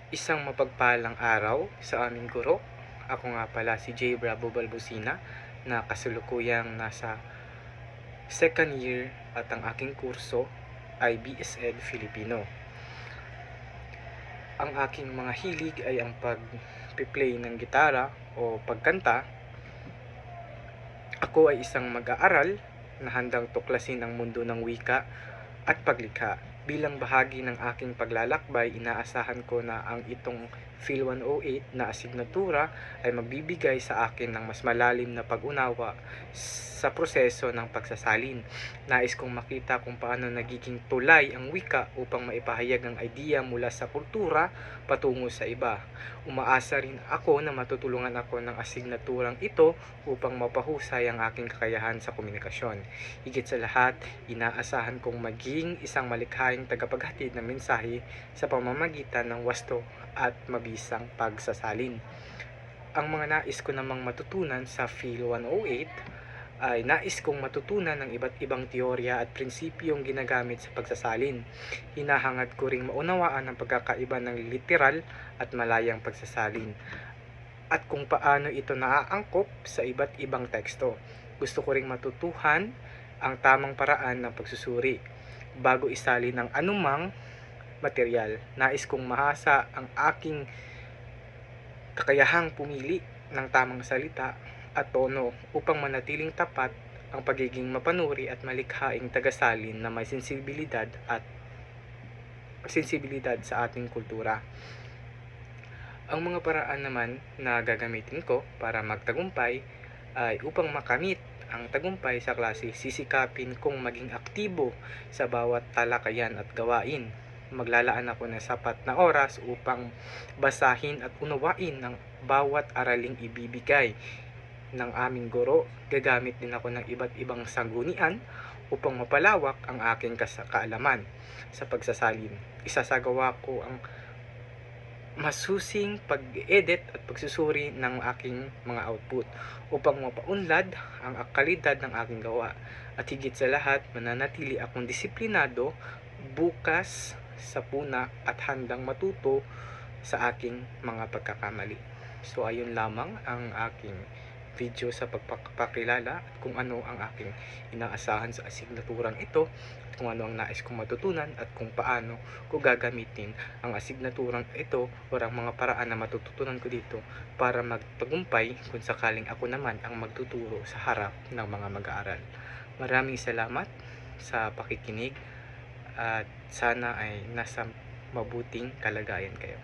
Isang mapagpalang araw sa aming guro. Ako nga pala si J. Bravo Balbusina na kasulukuyang nasa second year at ang aking kurso ay BSEd Filipino. Ang aking mga hilig ay ang pag-play ng gitara o pagkanta. Ako ay isang mag-aaral na handang tuklasin ang mundo ng wika at paglikha. Bilang bahagi ng aking paglalakbay, inaasahan ko na ang itong Phil 108 na asignatura ay magbibigay sa akin ng mas malalim na pag-unawa sa proseso ng pagsasalin. Nais kong makita kung paano nagiging tulay ang wika upang maipahayag ang idea mula sa kultura patungo sa iba. Umaasa rin ako na matutulungan ako ng asignaturang ito upang mapahusay ang aking kakayahan sa komunikasyon. Higit sa lahat, inaasahan kong maging isang malikhaing tagapaghatid ng mensahe sa pamamagitan ng wasto at mabisang pagsasalin. Ang mga nais ko namang matutunan sa Phil 108 ay nais kong matutunan ng iba't ibang teorya at prinsipyong ginagamit sa pagsasalin. Hinahangad ko ring maunawaan ang pagkakaiba ng literal at malayang pagsasalin at kung paano ito naaangkop sa iba't ibang teksto. Gusto ko ring matutuhan ang tamang paraan ng pagsusuri bago isalin ng anumang material. Nais kong mahasa ang aking kakayahang pumili ng tamang salita at tono upang manatiling tapat ang pagiging mapanuri at malikhaing tagasalin na may sensibilidad sa ating kultura. Ang mga paraan naman na gagamitin ko para magtagumpay ay upang makamit ang tagumpay sa klase, sisikapin kong maging aktibo sa bawat talakayan at gawain. Maglalaan ako ng sapat na oras upang basahin at unawain ang bawat araling ibibigay ng aming guro. Gagamit din ako ng iba't ibang sanggunian upang mapalawak ang aking kaalaman sa pagsasalin. Isasagawa ko ang masusing pag-edit at pagsusuri ng aking mga output upang mapaunlad ang kalidad ng aking gawa. At higit sa lahat, mananatili akong disiplinado, bukas sa puna at handang matuto sa aking mga pagkakamali. So ayun lamang ang aking video sa pagpapakilala at kung ano ang aking inaasahan sa asignaturang ito at kung ano ang nais kong matutunan at kung paano ko gagamitin ang asignaturang ito o ang mga paraan na matututunan ko dito para magtagumpay kung sakaling ako naman ang magtuturo sa harap ng mga mag-aaral. Maraming salamat sa pakikinig at sana ay nasa mabuting kalagayan kayo.